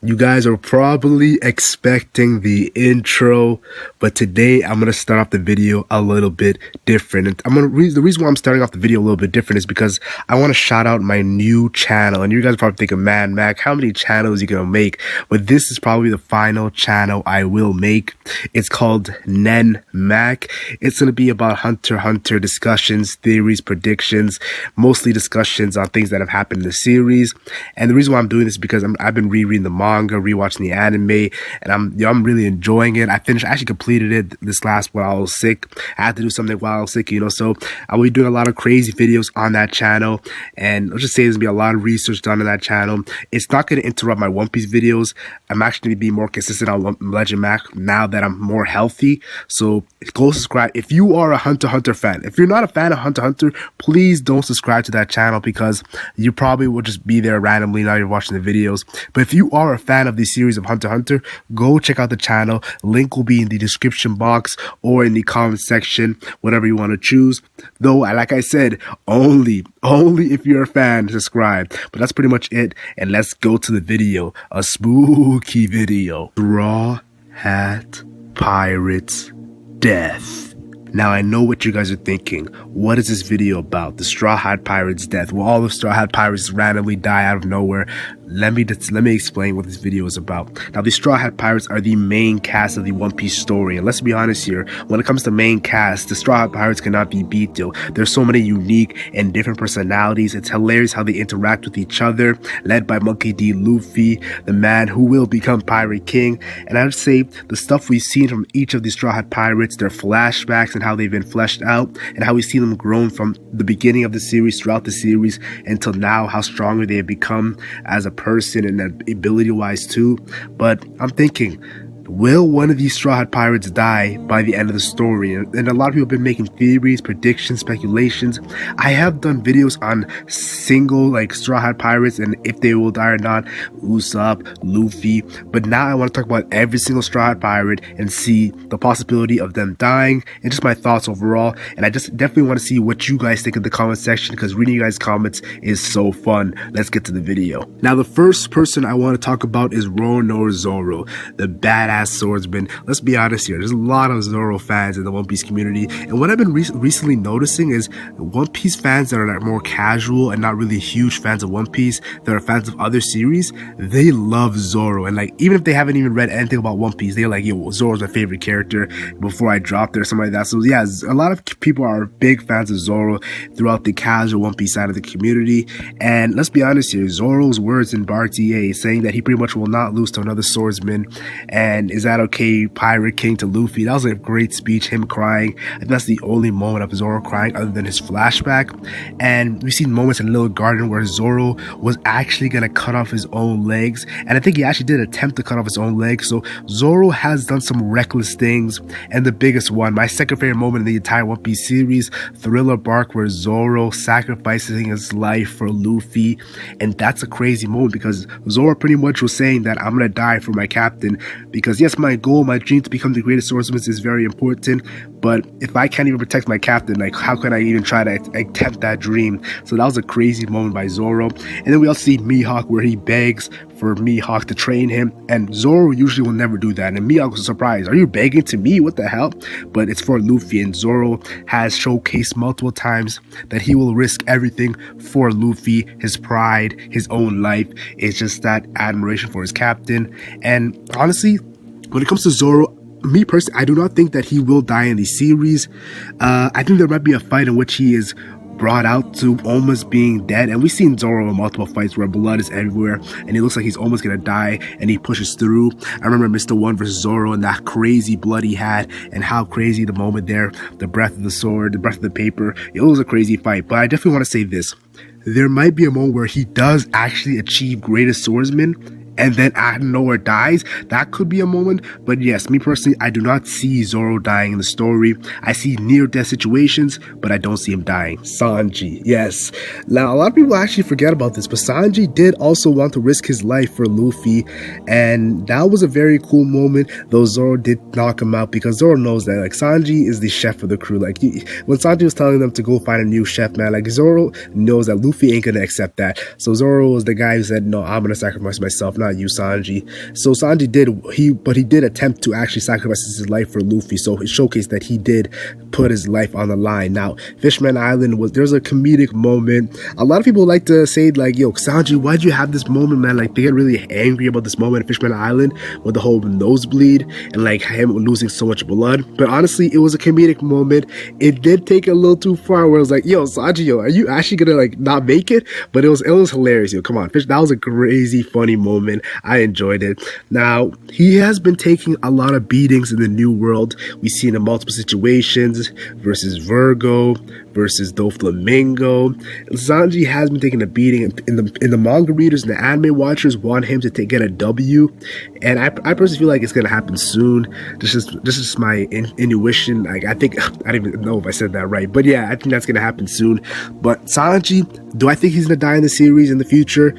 You guys are probably expecting the intro, but today I'm gonna start off the video a little bit different. And the reason why I'm starting off the video a little bit different is because I want to shout out my new channel. And you guys are probably thinking, man, Mac, how many channels are you gonna make? But this is probably the final channel I will make. It's called LegendMac. It's gonna be about Hunter x Hunter discussions, theories, predictions, mostly discussions on things that have happened in the series. And the reason why I'm doing this is because I've been rereading the manga, rewatching the anime, and I'm really enjoying it. I actually completed it this last while I was sick. I had to do something while I was sick, so I will be doing a lot of crazy videos on that channel, and let's just say there's gonna be a lot of research done on that channel. It's not gonna interrupt my One Piece videos. I'm actually gonna be more consistent on LegendMac now that I'm more healthy. So go subscribe if you are a Hunter x Hunter fan. If you're not a fan of Hunter x Hunter, please don't subscribe to that channel because you probably will just be there randomly now you're watching the videos. But if you are a fan of the series of Hunter x Hunter, go check out the channel. Link will be in the description box or in the comment section, whatever you want to choose. Though, like I said, only if you're a fan, subscribe. But that's pretty much it. And let's go to the video. A spooky video. Straw Hat Pirate's death. Now, I know what you guys are thinking. What is this video about? The Straw Hat Pirate's death. Will all the Straw Hat Pirates randomly die out of nowhere? Let me explain what this video is about. Now, the Straw Hat Pirates are the main cast of the One Piece story. And let's be honest here, when it comes to main cast, the Straw Hat Pirates cannot be beat, though. There's so many unique and different personalities. It's hilarious how they interact with each other, led by Monkey D. Luffy, the man who will become Pirate King. And I would say the stuff we've seen from each of the Straw Hat Pirates, their flashbacks and how they've been fleshed out, and how we see them grown from the beginning of the series throughout the series until now, how stronger they have become as a person and ability wise too. But I'm thinking, will one of these Straw Hat Pirates die by the end of the story? And a lot of people have been making theories, predictions, speculations. I have done videos on single Straw Hat Pirates and if they will die or not, Usopp, Luffy. But now I want to talk about every single Straw Hat Pirate and see the possibility of them dying and just my thoughts overall. And I just definitely want to see what you guys think in the comment section because reading you guys' comments is so fun. Let's get to the video. Now, the first person I want to talk about is Zorro, the badass swordsman. Let's be honest here, there's a lot of Zorro fans in the One Piece community, and what I've been recently noticing is One Piece fans that are more casual and not really huge fans of One Piece, that are fans of other series, they love Zorro. And even if they haven't even read anything about One Piece, they're like, yo, Zorro's my favorite character before I dropped it or something like that. So yeah, a lot of people are big fans of Zorro throughout the casual One Piece side of the community. And let's be honest here, Zorro's words in Bar TA saying that he pretty much will not lose to another swordsman, and is that okay, Pirate King to Luffy. That was a great speech, him crying. I think that's the only moment of Zorro crying other than his flashback. And we've seen moments in Little Garden where Zorro was actually going to cut off his own legs. And I think he actually did attempt to cut off his own legs. So Zorro has done some reckless things. And the biggest one, my second favorite moment in the entire One Piece series, Thriller Bark, where Zorro sacrificing his life for Luffy. And that's a crazy moment because Zorro pretty much was saying that I'm going to die for my captain because yes, my goal, my dream to become the greatest swordsman is very important, but if I can't even protect my captain, how can I even try to attempt that dream? So that was a crazy moment by Zorro. And then we also see Mihawk where he begs for Mihawk to train him, and Zorro usually will never do that, and Mihawk was surprised. Are you begging to me? What the hell? But it's for Luffy, and Zorro has showcased multiple times that he will risk everything for Luffy, his pride, his own life. It's just that admiration for his captain. And honestly, when it comes to Zorro, me personally, I do not think that he will die in the series. I think there might be a fight in which he is brought out to almost being dead, and we've seen Zorro in multiple fights where blood is everywhere and he looks like he's almost gonna die and he pushes through. I remember Mr. One versus Zorro and that crazy blood he had and how crazy the moment there, the breath of the sword, the breath of the paper, it was a crazy fight. But I definitely want to say this, there might be a moment where he does actually achieve greatest swordsman and then out of nowhere dies. That could be a moment. But yes, me personally, I do not see Zorro dying in the story. I see near-death situations, but I don't see him dying. Sanji, yes. Now, a lot of people actually forget about this, but Sanji did also want to risk his life for Luffy, and that was a very cool moment, though Zorro did knock him out, because Zorro knows that, Sanji is the chef of the crew. When Sanji was telling them to go find a new chef, man, Zorro knows that Luffy ain't gonna accept that. So Zorro was the guy who said, no, I'm gonna sacrifice myself, not not you, Sanji. So Sanji did attempt to actually sacrifice his life for Luffy. So it showcased that he did put his life on the line. Now, Fishman Island there's a comedic moment. A lot of people like to say like, yo, Sanji, why'd you have this moment, man? Like, they get really angry about this moment at Fishman Island with the whole nosebleed and like him losing so much blood. But honestly, it was a comedic moment. It did take a little too far where I was like, yo, Sanji, yo, are you actually gonna like not make it? But it was hilarious, yo. Come on, Fish, that was a crazy funny moment. I enjoyed it. Now, he has been taking a lot of beatings in the new world. We've seen in multiple situations versus Virgo, versus Doflamingo. Sanji has been taking a beating. In the manga readers and the anime watchers want him to get a W, and I personally feel like it's gonna happen soon. This is my intuition. Like, I think I don't even know if I said that right, but yeah, I think that's gonna happen soon. But Sanji, do I think he's gonna die in the series in the future?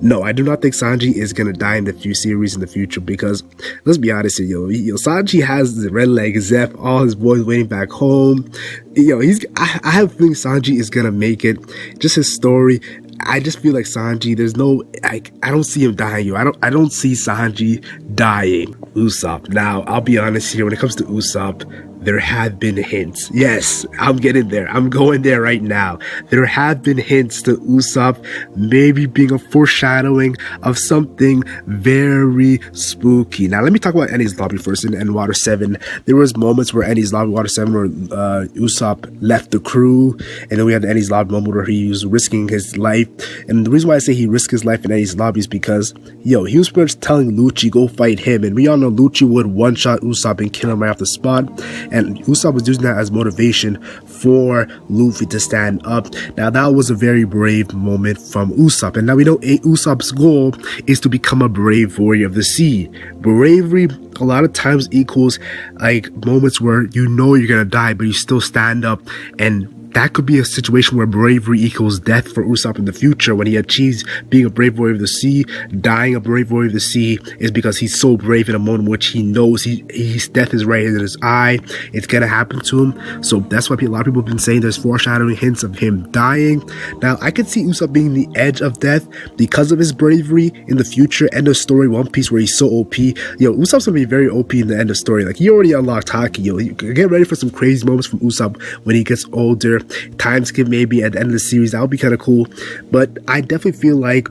No, I do not think Sanji is gonna die in the few series in the future, because let's be honest here, yo, Sanji has the red leg, Zeph, all his boys waiting back home. Yo, I have a feeling Sanji is gonna make it. Just his story, I just feel like Sanji, there's no, I don't see him dying, yo. I don't see Sanji dying. Usopp. Now, I'll be honest here, when it comes to Usopp, there have been hints. Yes, I'm getting there. I'm going there right now. There have been hints to Usopp maybe being a foreshadowing of something very spooky. Now, let me talk about Enies Lobby first. In Water 7, there was moments where Enies Lobby, Water 7, where Usopp left the crew, and then we had the Enies Lobby moment where he was risking his life. And the reason why I say he risked his life in Enies Lobby is because, yo, he was pretty much telling Lucci, go fight him, and we all know Lucci would one-shot Usopp and kill him right off the spot. And Usopp was using that as motivation for Luffy to stand up. Now, that was a very brave moment from Usopp. And now we know Usopp's goal is to become a brave warrior of the sea. Bravery a lot of times equals like moments where you know you're gonna die, but you still stand up, and that could be a situation where bravery equals death for Usopp in the future when he achieves being a brave warrior of the sea. Dying a brave warrior of the sea is because he's so brave in a moment in which he knows his death is right in his eye. It's gonna happen to him. So that's why a lot of people have been saying there's foreshadowing hints of him dying. Now, I could see Usopp being the edge of death because of his bravery in the future. End of story One Piece, where he's so OP. Yo, Usopp's gonna be very OP in the end of story. Like, he already unlocked Haki. Yo, get ready for some crazy moments from Usopp when he gets older. Time skip maybe at the end of the series, that would be kind of cool. But I definitely feel like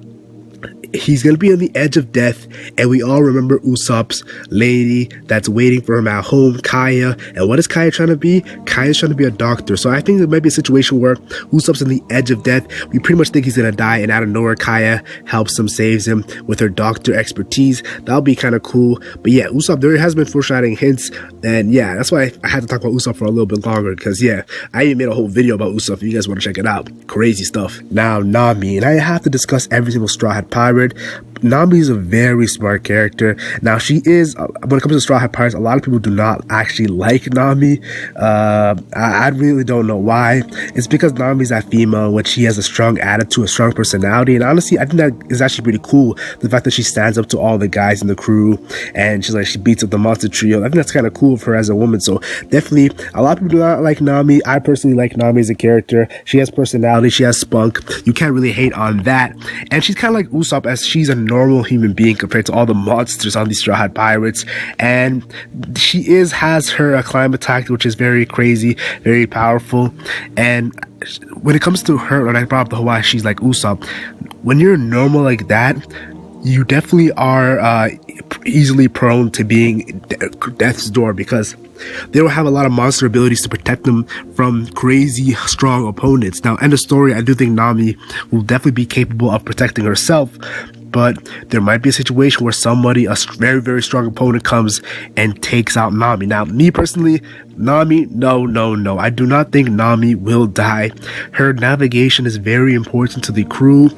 he's gonna be on the edge of death, and we all remember Usopp's lady that's waiting for him at home, Kaya. And what is Kaya trying to be? Kaya's trying to be a doctor. So I think there might be a situation where Usopp's on the edge of death. We pretty much think he's gonna die, and out of nowhere, Kaya helps him, saves him with her doctor expertise. That'll be kind of cool. But yeah, Usopp, there has been foreshadowing hints, and yeah, that's why I had to talk about Usopp for a little bit longer, because yeah, I even made a whole video about Usopp if you guys want to check it out. Crazy stuff. Now, Nami, and I have to discuss every single Straw Hat Pirate. Nami is a very smart character. Now, she is, when it comes to Straw Hat Pirates, a lot of people do not actually like Nami. I really don't know why. It's because Nami's that female in which she has a strong attitude, a strong personality, and honestly, I think that is actually pretty cool. The fact that she stands up to all the guys in the crew, and she beats up the monster trio. I think that's kind of cool for her as a woman. So definitely, a lot of people do not like Nami. I personally like Nami as a character. She has personality, she has spunk. You can't really hate on that. And she's kind of like Usopp, as she's a normal human being compared to all the monsters on these Straw Hat Pirates. And she has her climb attack, which is very crazy, very powerful. And when it comes to her, when I brought up the whole why she's like Usopp, when you're normal like that, you definitely are easily prone to being death's door, because they will have a lot of monster abilities to protect them from crazy strong opponents. Now, end of story, I do think Nami will definitely be capable of protecting herself, but there might be a situation where somebody, a very, very strong opponent, comes and takes out Nami. Now, me personally, Nami, no. I do not think Nami will die. Her navigation is very important to the crew,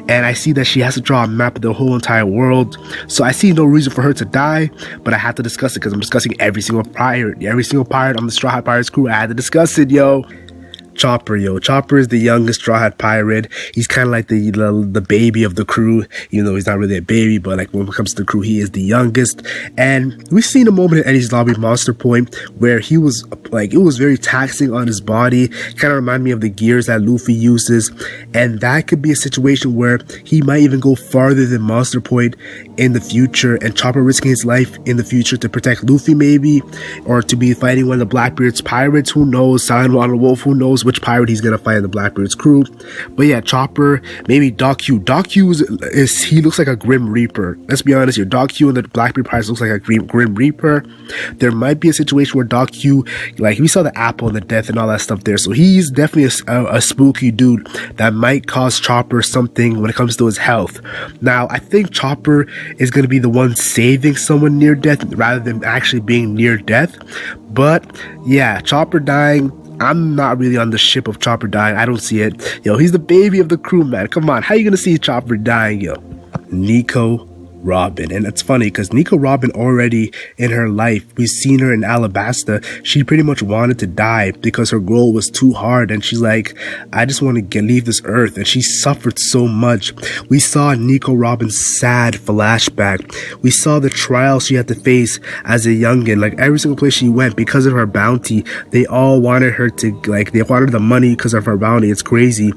and I see that she has to draw a map of the whole entire world. So I see no reason for her to die, but I have to discuss it because I'm discussing every single pirate on the Straw Hat Pirates crew. I had to discuss it, yo. Chopper, yo. Chopper is the youngest Straw Hat Pirate. He's kind of like the baby of the crew, even though he's not really a baby, but like when it comes to the crew, he is the youngest. And we've seen a moment in Eddie's Lobby Monster Point where he was like, it was very taxing on his body. Kind of remind me of the gears that Luffy uses. And that could be a situation where he might even go farther than Monster Point in the future, and Chopper risking his life in the future to protect Luffy maybe, or to be fighting one of the Blackbeard's pirates. Who knows? Silent Water Wolf, who knows which pirate he's gonna fight in the Blackbeard's crew. But yeah, Chopper, maybe Doc Q. Doc Q is he looks like a Grim Reaper. Let's be honest here. Doc Q and the Blackbeard pirates looks like a Grim Reaper. There might be a situation where Doc Q, like we saw the apple and the death and all that stuff there, so he's definitely a spooky dude that might cause Chopper something when it comes to his health. Now, I think Chopper is going to be the one saving someone near death rather than actually being near death. But yeah, Chopper dying, I'm not really on the ship of Chopper dying. I don't see it. Yo, he's the baby of the crew, man. Come on, how you going to see Chopper dying, yo? Nico Robin. And it's funny because Nico Robin already in her life, we've seen her in Alabasta, she pretty much wanted to die because her goal was too hard, and she's like, I just want to leave this earth, and she suffered so much. We saw Nico Robin's sad flashback. We saw the trials she had to face as a youngin. Like every single place she went, because of her bounty, they all wanted her to, like, they wanted the money because of her bounty. It's crazy.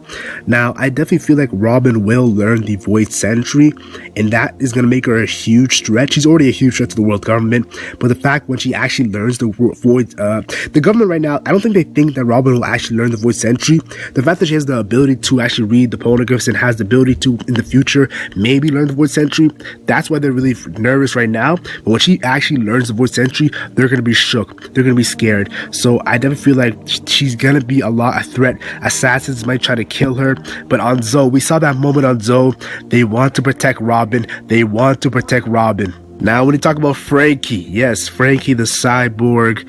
Now, I definitely feel like Robin will learn the Void Sentry, and that is going to make her a huge threat. She's already a huge threat to the world government, but the fact when she actually learns the Void, the government right now, I don't think they think that Robin will actually learn the Void Sentry. The fact that she has the ability to actually read the poneglyphs and has the ability to, in the future, maybe learn the Void Sentry, that's why they're really nervous right now. But when she actually learns the Void Sentry, they're going to be shook. They're going to be scared. So I definitely feel like she's going to be a threat. Assassins might try to kill her, but on Zoe, we saw that moment on Zoe. They want to protect Robin. They want to protect Robin. Now, when you talk about Frankie, yes, Frankie the cyborg,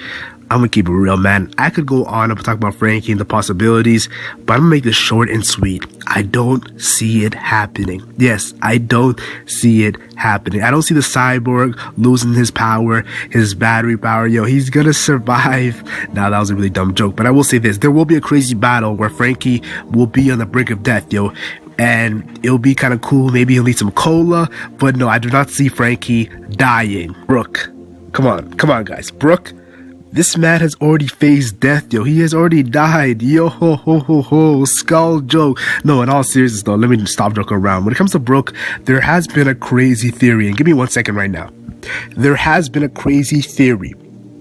I'm gonna keep it real, man. I could go on and talk about Frankie and the possibilities, but I'm gonna make this short and sweet. I don't see it happening. Yes, I don't see it happening. I don't see the cyborg losing his power, his battery power. Yo, he's gonna survive. Now, that was a really dumb joke, but I will say this. There will be a crazy battle where Frankie will be on the brink of death, yo. And it'll be kind of cool. Maybe he'll need some cola, but no, I do not see Frankie dying. Brooke, come on, guys. Brooke, this man has already faced death, yo. He has already died. Yo, ho, ho, ho, ho. Skull joke. No, in all seriousness, though, let me stop joking around. When it comes to Brooke, there has been a crazy theory, and give me 1 second right now. There has been a crazy theory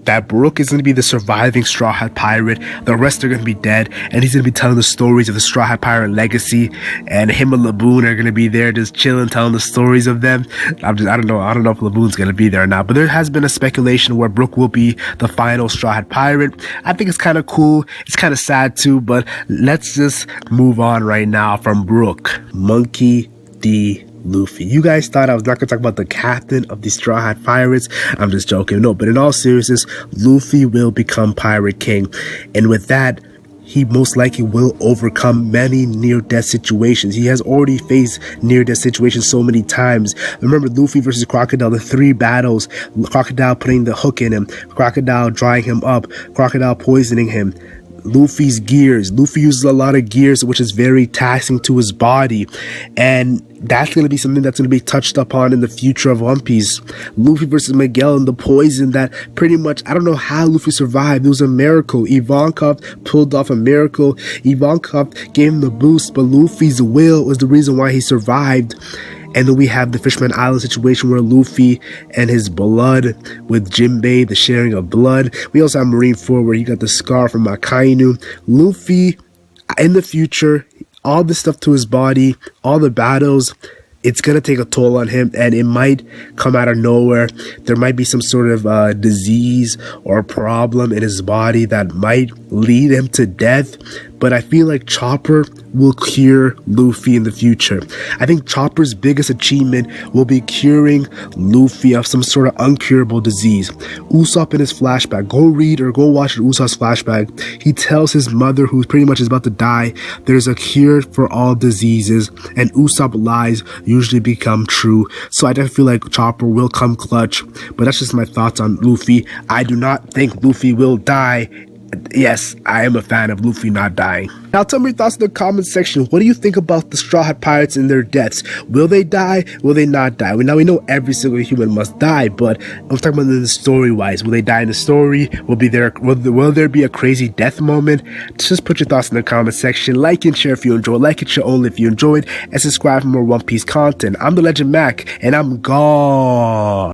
that Brooke is going to be the surviving Straw Hat Pirate. The rest are going to be dead, and he's going to be telling the stories of the Straw Hat Pirate legacy, and him and Laboon are going to be there just chilling, telling the stories of them. I don't know if Laboon's going to be there or not, but there has been a speculation where Brooke will be the final Straw Hat Pirate. I think it's kind of cool. It's kind of sad too, but let's just move on right now from Brooke. Monkey D. Luffy. You guys thought I was not going to talk about the captain of the Straw Hat Pirates. I'm just joking. No, but in all seriousness, Luffy will become Pirate King. And with that, he most likely will overcome many near-death situations. He has already faced near-death situations so many times. Remember Luffy versus Crocodile, the 3 battles. Crocodile putting the hook in him. Crocodile drying him up. Crocodile poisoning him. Luffy's gears. Luffy uses a lot of gears, which is very taxing to his body. And that's going to be something that's going to be touched upon in the future of One Piece. Luffy versus Miguel and the poison that pretty much, I don't know how Luffy survived. It was a miracle. Ivankov pulled off a miracle. Ivankov gave him the boost, but Luffy's will was the reason why he survived. And then we have the Fishman Island situation where Luffy and his blood with Jinbei, the sharing of blood. We also have Marineford where he got the scar from Akainu. Luffy, in the future, all this stuff to his body, all the battles, it's going to take a toll on him, and it might come out of nowhere. There might be some sort of disease or problem in his body that might lead him to death. But I feel like Chopper will cure Luffy in the future. I think Chopper's biggest achievement will be curing Luffy of some sort of uncurable disease. Usopp in his flashback, go read or go watch Usopp's flashback. He tells his mother, who pretty much is about to die, there's a cure for all diseases, and Usopp lies usually become true. So I definitely feel like Chopper will come clutch, but that's just my thoughts on Luffy. I do not think Luffy will die yes, I am a fan of Luffy not dying. Now tell me your thoughts in the comment section. What do you think about the Straw Hat Pirates and their deaths? Will they die? Will they not die? Now we know every single human must die, but I'm talking about in the story-wise. Will they die in the story? Will there be a crazy death moment? Just put your thoughts in the comment section. Like and share if you enjoyed. Like and share only if you enjoyed. And subscribe for more One Piece content. I'm the Legend Mac, and I'm gone.